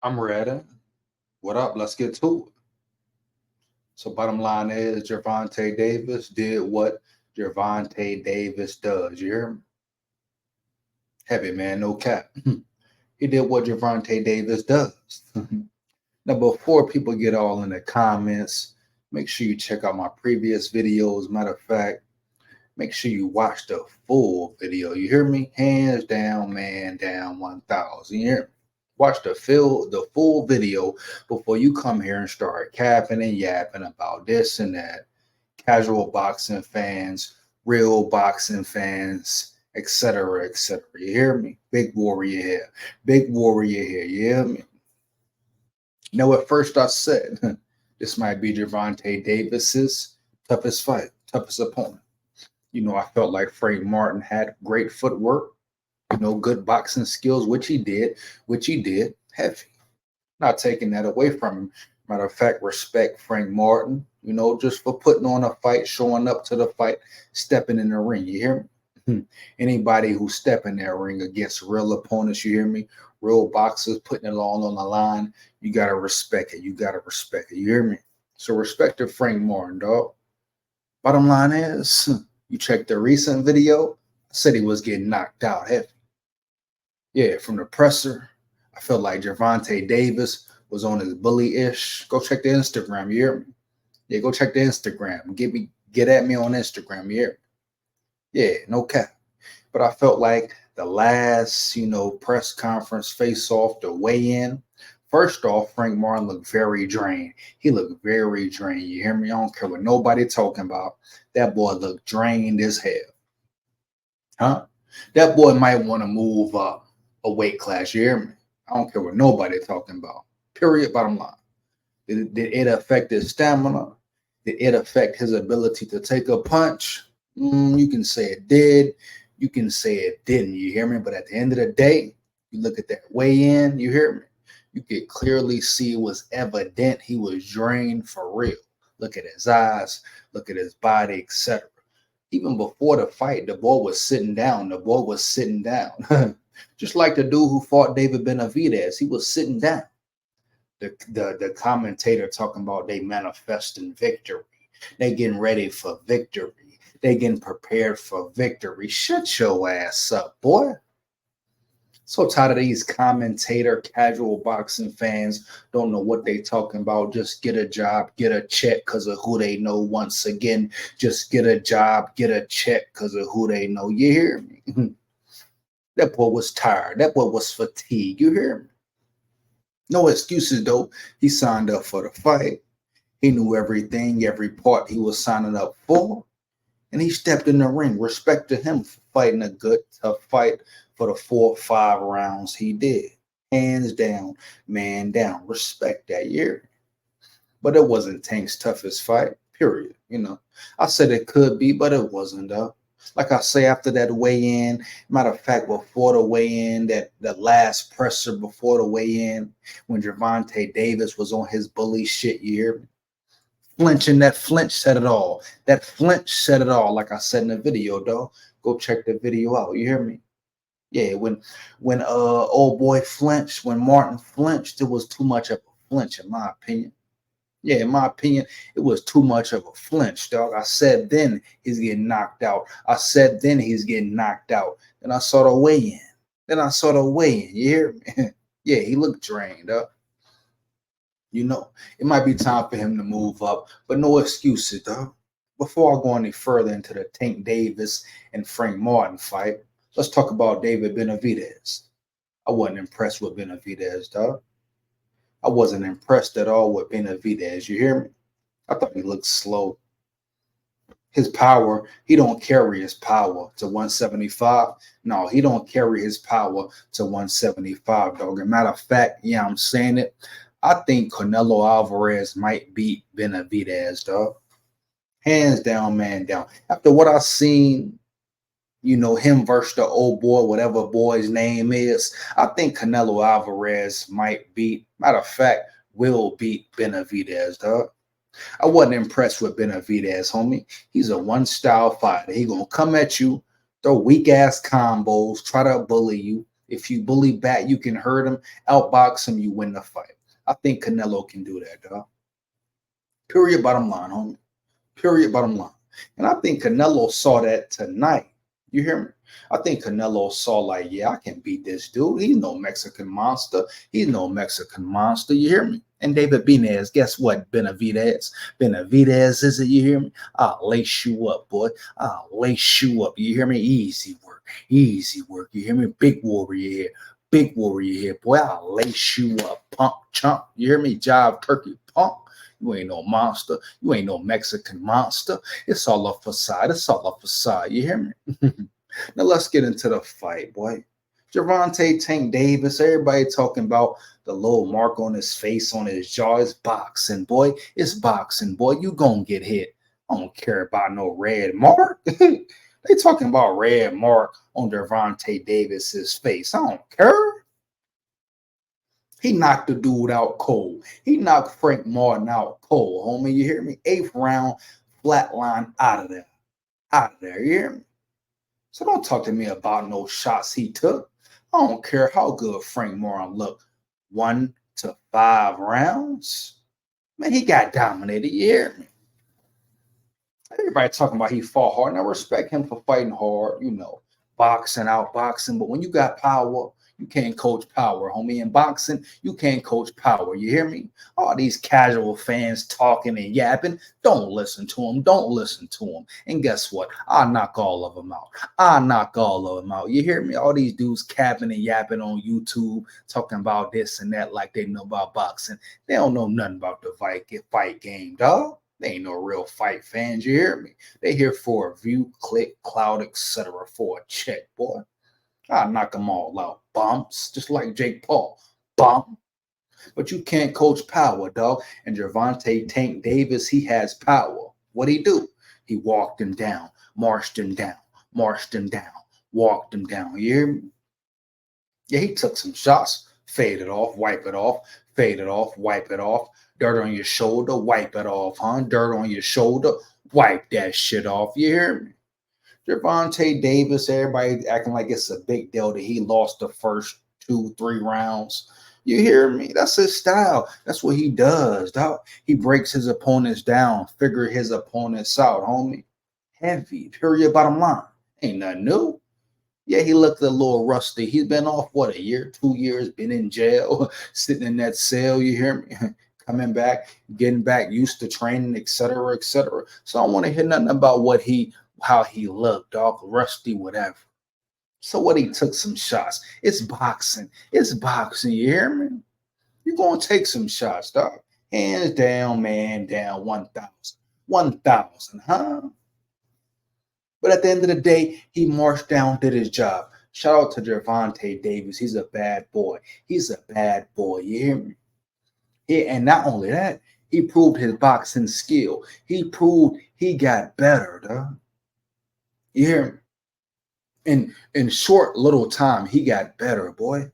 I'm ready. What up? Let's get to it. So, bottom line is Gervonta Davis did what Gervonta Davis does. You hear me? Heavy man, no cap. He did what Gervonta Davis does. Now, before people get all in the comments, make sure you check out my previous videos. Matter of fact, make sure you watch the full video. You hear me? Hands down, man down 1,000. You hear me? Watch the full video before you come here and start capping and yapping about this and that. Casual boxing fans, real boxing fans, etc., etc. You hear me? Big warrior here. Big warrior here. You hear me? Now, at first I said this might be Gervonta Davis's toughest fight, toughest opponent. I felt like Frank Martin had great footwork, good boxing skills, which he did heavy. Not taking that away from him. Matter of fact, respect Frank Martin, just for putting on a fight, showing up to the fight, stepping in the ring. You hear me? Anybody who step in that ring against real opponents, you hear me? Real boxers putting it all on the line, you gotta respect it. You gotta respect it. You hear me? So respect to Frank Martin, dog. Bottom line is, you check the recent video, I said he was getting knocked out heavy. Yeah, from the presser. I felt like Gervonta Davis was on his bully-ish. Go check the Instagram, you hear me? Yeah, go check the Instagram. Get at me on Instagram, you hear me? Yeah, no cap. But I felt like the last, press conference face-off, the weigh-in. First off, Frank Martin looked very drained. He looked very drained. You hear me? I don't care what nobody talking about. That boy looked drained as hell. Huh? That boy might want to move up a weight class. You hear me? I don't care what nobody talking about. Period. Bottom line. Did it affect his stamina? Did it affect his ability to take a punch? You can say it did. You can say it didn't. You hear me? But at the end of the day, you look at that weigh-in. You hear me? You could clearly see it was evident he was drained for real. Look at his eyes. Look at his body, etc. Even before the fight, the boy was sitting down. The boy was sitting down. Just like the dude who fought David Benavidez. He was sitting down. The commentator talking about they manifesting victory. They getting ready for victory. They getting prepared for victory. Shut your ass up, boy. So tired of these commentator casual boxing fans don't know what they talking about. Just get a job, get a check because of who they know. Once again, just get a job, get a check because of who they know. You hear me? That boy was tired. That boy was fatigued. You hear me? No excuses though. He signed up for the fight. He knew everything, every part he was signing up for. And he stepped in the ring. Respect to him for fighting a good, tough fight for the 4 or 5 rounds he did. Hands down, man down. Respect that year. But it wasn't Tank's toughest fight, period. I said it could be, but it wasn't, though. Like I say, after that weigh-in, matter of fact, before the weigh-in, that the last presser before the weigh-in, when Gervonta Davis was on his bully shit year, flinching, that flinch said it all. That flinch said it all, like I said in the video, dog. Go check the video out. You hear me? Yeah, when old boy flinched, when Martin flinched, it was too much of a flinch, in my opinion. Yeah, in my opinion, it was too much of a flinch, dog. I said then he's getting knocked out. I said then he's getting knocked out. Then I saw the weigh-in. You hear me? Yeah, he looked drained, dog. It might be time for him to move up, but no excuses, dog. Before I go any further into the Tank Davis and Frank Martin fight, let's talk about David Benavidez. I wasn't impressed with Benavidez, dog. I wasn't impressed at all with Benavidez. You hear me? I thought he looked slow. His power, he don't carry his power to 175. No, he don't carry his power to 175, dog. As a matter of fact, yeah, I'm saying it. I think Canelo Alvarez might beat Benavidez, dog. Hands down, man down. After what I've seen, him versus the old boy, whatever boy's name is, I think Canelo Alvarez might beat, matter of fact, will beat Benavidez, dog. I wasn't impressed with Benavidez, homie. He's a one-style fighter. He gonna come at you, throw weak-ass combos, try to bully you. If you bully back, you can hurt him, outbox him, you win the fight. I think Canelo can do that, dog. Period, bottom line, homie. Period, bottom line. And I think Canelo saw that tonight. You hear me? I think Canelo saw like, yeah, I can beat this dude. He's no Mexican monster. He's no Mexican monster. You hear me? And David Benavidez, guess what? Benavidez is it? You hear me? I'll lace you up, boy. I'll lace you up. You hear me? Easy work. Easy work. You hear me? Big warrior here. Big warrior here, boy. I'll lace you up, punk, chump. You hear me? Jive, turkey, punk. You ain't no monster. You ain't no Mexican monster. It's all a facade. It's all a facade. You hear me? Now let's get into the fight, boy. Gervonta Tank Davis, everybody talking about the little mark on his face, on his jaw. It's boxing, boy. It's boxing, boy. You gonna get hit. I don't care about no red mark. They talking about red mark on Gervonta Davis's face. I don't care. He knocked the dude out cold. He knocked Frank Martin out cold, homie. You hear me? 8th round, flatline out of there. Out of there, you hear me? So don't talk to me about no shots he took. I don't care how good Frank Martin looked. 1 to 5 rounds. Man, he got dominated, you hear me? Everybody talking about he fought hard, and I respect him for fighting hard, you know, boxing, outboxing. But when you got power, you can't coach power, homie. In boxing, you can't coach power. You hear me? All these casual fans talking and yapping, don't listen to them. Don't listen to them. And guess what? I'll knock all of them out. I'll knock all of them out. You hear me? All these dudes capping and yapping on YouTube, talking about this and that like they know about boxing. They don't know nothing about the fight game, dog. They ain't no real fight fans, you hear me? They here for a view, click, cloud, etc. for a check, boy. I'll knock them all out. Bumps, just like Jake Paul. Bump. But you can't coach power, dog. And Gervonta Tank Davis, he has power. What'd he do? He walked him down, marched him down, marched him down, walked him down. You hear me? Yeah, he took some shots, fade it off, wipe it off, fade it off, wipe it off. Dirt on your shoulder, wipe it off, huh? Dirt on your shoulder, wipe that shit off. You hear me? Gervonta Davis, everybody acting like it's a big deal that he lost the first 2-3 rounds. You hear me? That's his style. That's what he does, dog. He breaks his opponents down, figure his opponents out, homie. Heavy, period, bottom line. Ain't nothing new. Yeah, he looked a little rusty. He's been off, what, a year, 2 years, been in jail, sitting in that cell, you hear me? Coming back, getting back used to training, etc., etc. So I don't want to hear nothing about how he looked, dog, rusty, whatever. So what, he took some shots. It's boxing. It's boxing, you hear me? You're going to take some shots, dog. Hands down, man down, 1,000. 1,000, huh? But at the end of the day, he marched down, did his job. Shout out to Gervonta Davis. He's a bad boy. He's a bad boy, you hear me? And not only that, he proved his boxing skill. He proved he got better, dog. You hear me? In short little time, he got better, boy.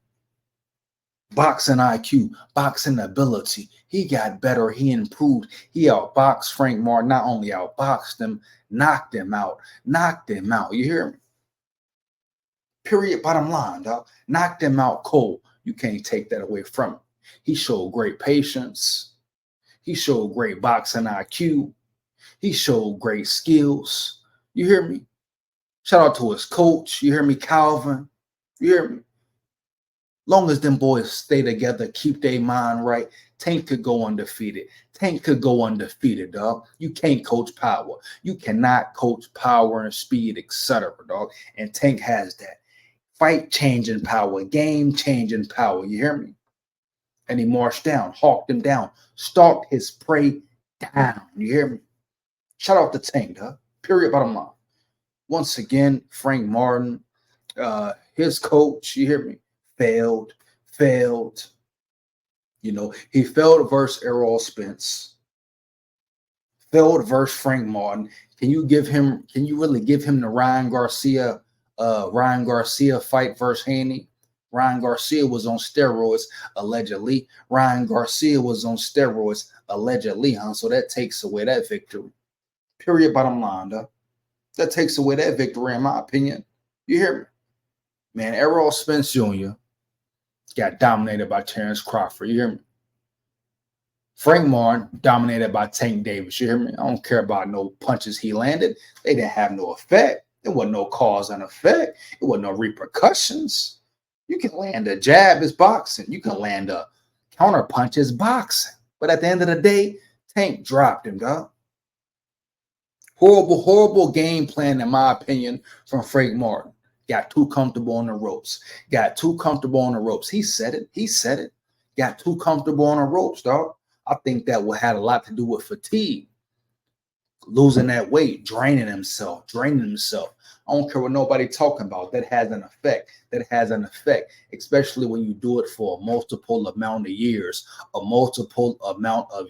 Boxing IQ, boxing ability. He got better. He improved. He outboxed Frank Martin. Not only outboxed him, knocked him out. Knocked him out. You hear me? Period. Bottom line, dog. Knocked him out cold. You can't take that away from him. He showed great patience. He showed great boxing IQ. He showed great skills. You hear me? Shout out to his coach. You hear me, Calvin? You hear me? Long as them boys stay together, keep their mind right, Tank could go undefeated. Tank could go undefeated, dog. You can't coach power. You cannot coach power and speed, etc., dog. And Tank has that. Fight-changing power, game-changing power. You hear me? And he marched down, hawked him down, stalked his prey down. You hear me? Shout out to Tank, dog. Period, bottom line. Once again, Frank Martin, his coach, you hear me, failed. You know, he failed versus Errol Spence, failed versus Frank Martin. Can you really give him the Ryan Garcia fight versus Haney? Ryan Garcia was on steroids, allegedly. Huh? So that takes away that victory. Period, bottom line, though. That takes away that victory, in my opinion. You hear me? Man, Errol Spence Jr. got dominated by Terrence Crawford. You hear me? Frank Martin dominated by Tank Davis. You hear me? I don't care about no punches he landed. They didn't have no effect. There wasn't no cause and effect. It wasn't no repercussions. You can land a jab as boxing. You can land a counter punch as boxing. But at the end of the day, Tank dropped him, dog. Horrible, horrible game plan, in my opinion, from Frank Martin. Got too comfortable on the ropes. Got too comfortable on the ropes. He said it. He said it. Got too comfortable on the ropes, dog. I think that had a lot to do with fatigue. Losing that weight, draining himself. I don't care what nobody talking about. That has an effect. That has an effect, especially when you do it for a multiple amount of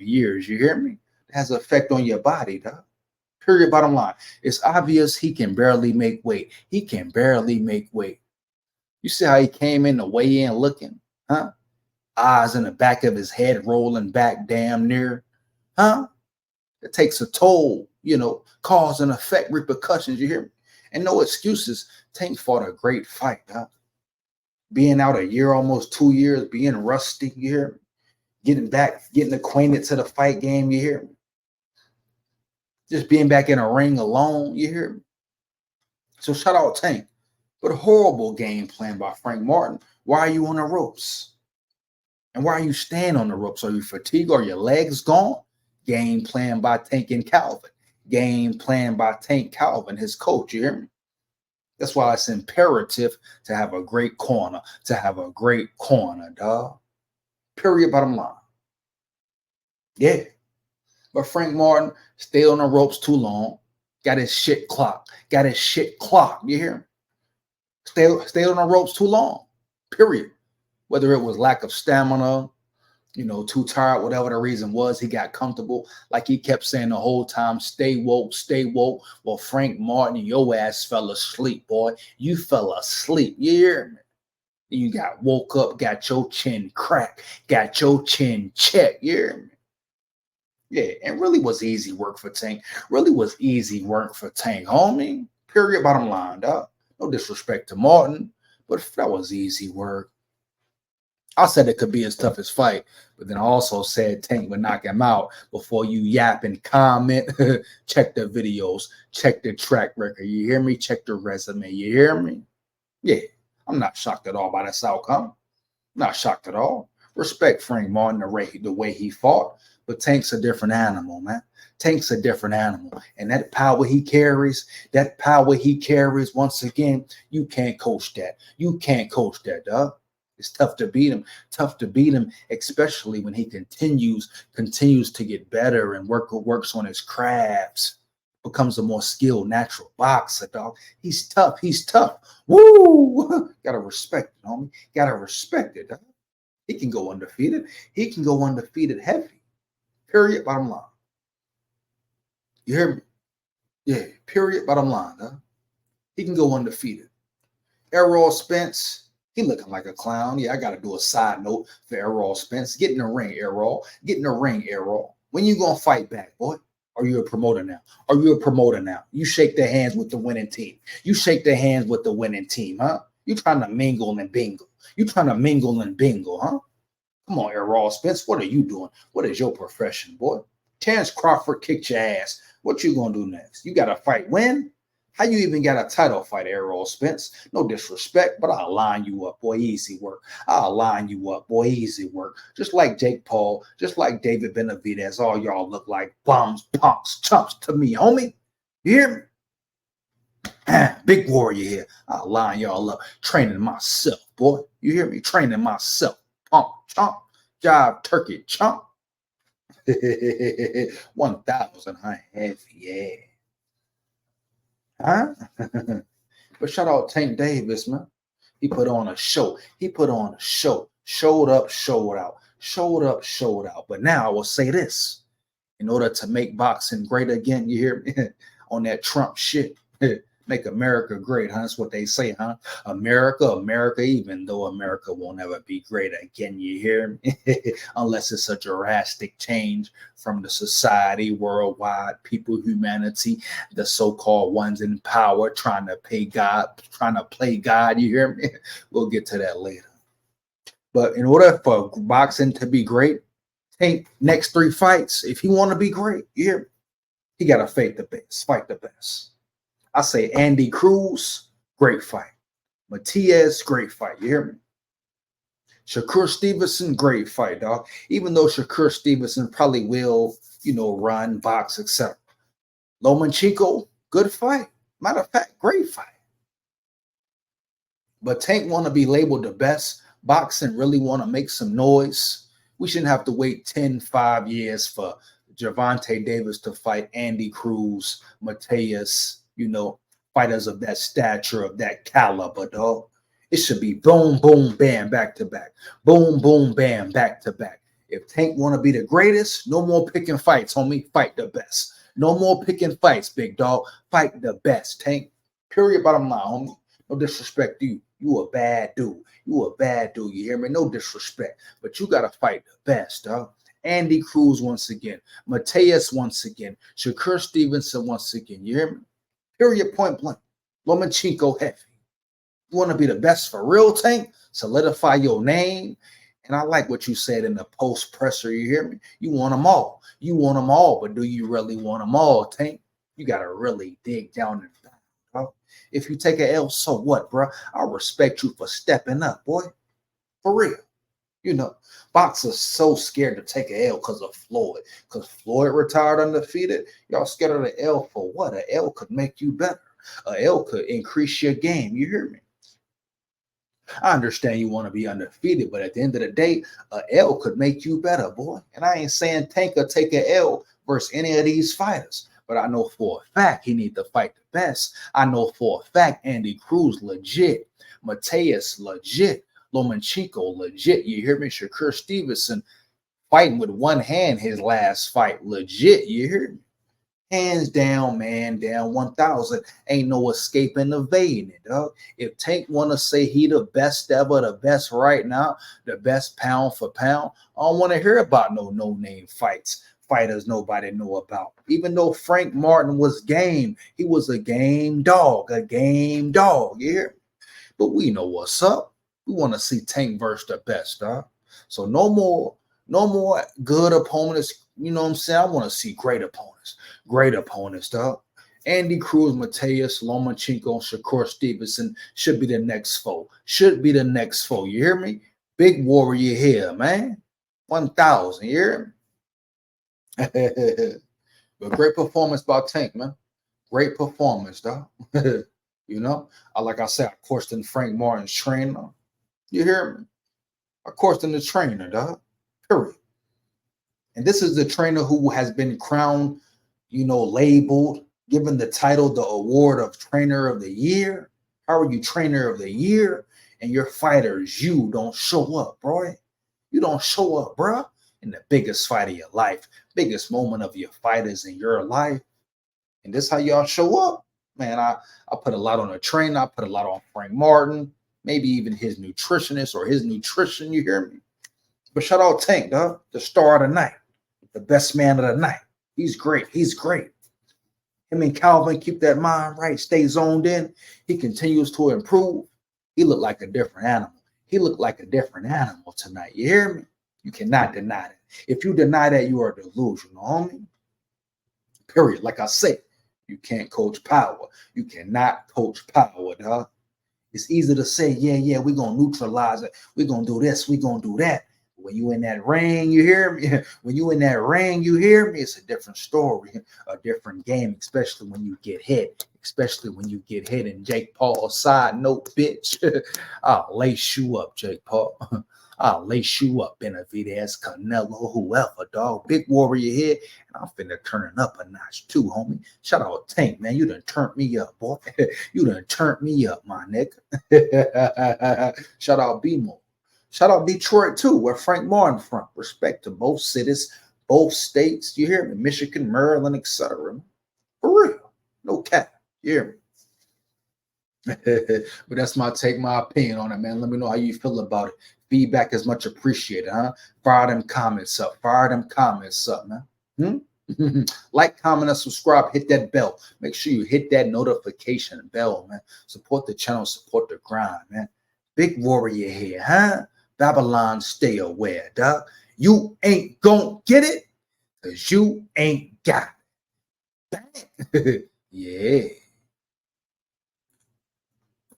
years. You hear me? It has an effect on your body, dog. Period. Bottom line. It's obvious he can barely make weight. He can barely make weight. You see how he came in the weigh-in looking? Huh? Eyes in the back of his head rolling back damn near. Huh? It takes a toll, cause and effect, repercussions, you hear me? And no excuses. Tank fought a great fight, huh? Being out a year, almost 2 years, being rusty, you hear me? Getting acquainted to the fight game, you hear me? Just being back in a ring alone, you hear me? So shout out Tank. But a horrible game plan by Frank Martin. Why are you on the ropes? And why are you staying on the ropes? Are you fatigued? Are your legs gone? Game plan by Tank and Calvin. Game plan by Tank Calvin, his coach, you hear me? That's why it's imperative to have a great corner, dog. Period, bottom line. Yeah. But Frank Martin stayed on the ropes too long. Got his shit clocked. You hear me? Stayed on the ropes too long. Period. Whether it was lack of stamina, too tired, whatever the reason was, he got comfortable. Like he kept saying the whole time, stay woke, stay woke. Well, Frank Martin, your ass fell asleep, boy. You fell asleep. You hear me? You got woke up, got your chin cracked, got your chin checked. You hear me? Yeah, and really was easy work for Tank. Homie. Period, bottom line, dog. No disrespect to Martin, but that was easy work. I said it could be his toughest fight, but then I also said Tank would knock him out. Before you yap and comment, check the videos, check the track record. You hear me? Check the resume. You hear me? Yeah, I'm not shocked at all by this outcome. Not shocked at all. Respect Frank Martin, the way he fought, but Tank's a different animal, man. Tank's a different animal. And that power he carries, once again, you can't coach that. Dog. It's tough to beat him, especially when he continues to get better and works on his crafts, becomes a more skilled, natural boxer, dog. He's tough. Woo! Gotta respect it, homie. Gotta respect it, dog. He can go undefeated. Heavy. Period, bottom line. You hear me? Yeah, period, bottom line, dog. He can go undefeated. Errol Spence, he looking like a clown. Yeah, I got to do a side note for Errol Spence. Get in the ring, Errol. When you going to fight back, boy? Are you a promoter now? You shake their hands with the winning team. Huh? You trying to mingle and bingle. Huh? Come on, Errol Spence. What are you doing? What is your profession, boy? Terrence Crawford kicked your ass. What you going to do next? You got to fight win? How you even got a title fight, Errol Spence? No disrespect, but I'll line you up, boy. Easy work. Just like Jake Paul, just like David Benavidez, all y'all look like bums, punks, chumps to me, homie. You hear me? Big warrior here. I'll line y'all up. Training myself, boy. You hear me? Training myself. Pump, chump, jive, turkey, chump. 1,000, huh? Heavy, yeah. Huh? But shout out Tank Davis, man. He put on a show. Showed up, showed out. But now I will say this. In order to make boxing great again, you hear me? On that Trump shit. Make America great, huh? That's what they say, huh? America, America, even though America won't ever be great again, you hear me? Unless it's a drastic change from the society, worldwide, people, humanity, the so-called ones in power trying to pay God, trying to play God, you hear me? We'll get to that later. But in order for boxing to be great, Tank next 3 fights, if he want to be great, you hear me? He got to fight the best. I say Andy Cruz, great fight. Matias, great fight. You hear me? Shakur Stevenson, great fight, dog. Even though Shakur Stevenson probably will, run, box, etc. Lomachenko, good fight. Matter of fact, great fight. But Tank want to be labeled the best. Boxing really want to make some noise. We shouldn't have to wait 5 years for Gervonta Davis to fight Andy Cruz, Matias, fighters of that stature, of that caliber, dog. It should be boom, boom, bam, back to back. Boom, boom, bam, back to back. If Tank want to be the greatest, no more picking fights, homie. Fight the best. No more picking fights, big dog. Fight the best, Tank. Period, bottom line, homie. No disrespect to you. You a bad dude. You hear me? No disrespect. But you got to fight the best, dog. Andy Cruz once again. Matias once again. Shakur Stevenson once again. You hear me? Period, point blank. Lomachenko heavy. You want to be the best for real, Tank? Solidify your name. And I like what you said in the post presser. You hear me? You want them all. You want them all, but do you really want them all, Tank? You got to really dig down and down, bro. If you take an L, so what, bro? I respect you for stepping up, boy. For real. Boxers so scared to take an L because of Floyd. Because Floyd retired undefeated. Y'all scared of the L for what? An L could make you better. An L could increase your game. You hear me? I understand you want to be undefeated, but at the end of the day, a L could make you better, boy. And I ain't saying Tank will take an L versus any of these fighters, but I know for a fact he need to fight the best. I know for a fact Andy Cruz legit, Matias legit, Lomachenko legit. You hear me? Shakur Stevenson fighting with one hand his last fight legit. You hear me? Hands down, man, down 1,000. Ain't no escaping evading it, dog. If Tank want to say he the best ever, the best right now, the best pound for pound, I don't want to hear about no-name fighters nobody know about. Even though Frank Martin was game, he was a game dog, you hear? But we know what's up. We want to see Tank versus the best, dog. So no more good opponents. You know what I'm saying? I want to see great opponents, dog. Andy Cruz, Matias, Lomachenko, Shakur Stevenson should be the next foe. You hear me? Big warrior here, man. 1,000, you hear me? But great performance by Tank, man. Great performance, dog. Like I said, I coursed in Frank Martin's trainer. You hear me? I coursed in the trainer, dog. Period. And this is the trainer who has been crowned, labeled, given the title, the award of Trainer of the Year. How are you Trainer of the Year? And your fighters, you don't show up, bro. You don't show up, bro. In the biggest fight of your life, biggest moment of your fighters in your life. And this how y'all show up? Man, I put a lot on the trainer. I put a lot on Frank Martin, maybe even his nutritionist or his nutrition, you hear me? But shout out Tank, dog, the star of the night. The best man of the night. He's great. Him and Calvin keep that mind right, stay zoned in. He continues to improve. He looked like a different animal. Tonight. You hear me? You cannot deny that. If you deny that, you are delusional, homie. Period. Like I said, you can't coach power. You cannot coach power, dog. It's easy to say, yeah, we're going to neutralize it. We're going to do this. We're going to do that. When you in that ring, you hear me? When you in that ring, you hear me? It's a different story, a different game, especially when you get hit. And Jake Paul, side note, bitch, I'll lace you up, Jake Paul. I'll lace you up, Benavidez, Canelo, whoever, dog. Big warrior here, and I'm finna turn it up a notch too, homie. Shout out Tank, man. You done turned me up, boy. You done turned me up, my nigga. Shout out BMO. Shout out Detroit, too, where Frank Martin from. Respect to both cities, both states. You hear me? Michigan, Maryland, etc. For real. No cap. You hear me? But that's my take, my opinion on it, man. Let me know how you feel about it. Feedback is much appreciated, huh? Fire them comments up. Fire them comments up, man. Like, comment, and subscribe. Hit that bell. Make sure you hit that notification bell, man. Support the channel. Support the grind, man. Big warrior here, huh? Babylon, stay aware, dog. You ain't gonna get it because you ain't got it. Yeah.